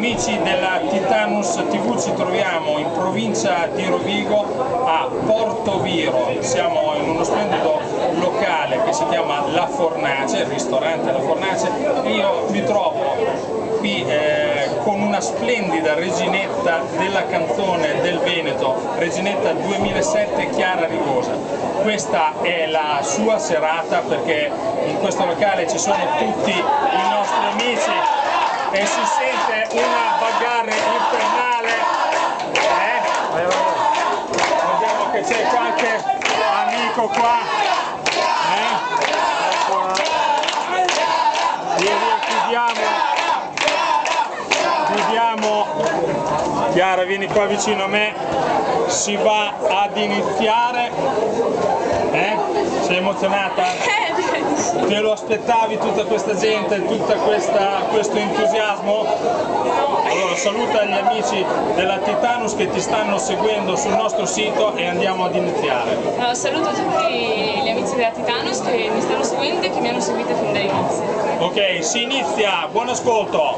Amici della Titanus TV, ci troviamo in provincia di Rovigo a Portoviro. Siamo in uno splendido locale che si chiama La Fornace, il ristorante La Fornace, e io mi trovo qui con una splendida reginetta della canzone del Veneto, reginetta 2007 Chiara Rigosa. Questa è la sua serata perché in questo locale ci sono tutti i nostri amici e si sente una bagarre infernale. Vediamo che c'è qualche amico qua. Chiudiamo. Chiara, vieni qua vicino a me. Si va ad iniziare. Sei emozionata? Te lo aspettavi tutta questa gente, tutto questo entusiasmo? Allora saluta gli amici della Titanus che ti stanno seguendo sul nostro sito e andiamo ad iniziare. Saluto tutti gli amici della Titanus che mi stanno seguendo e che mi hanno seguito fin dall'inizio. Ok, si inizia, buon ascolto!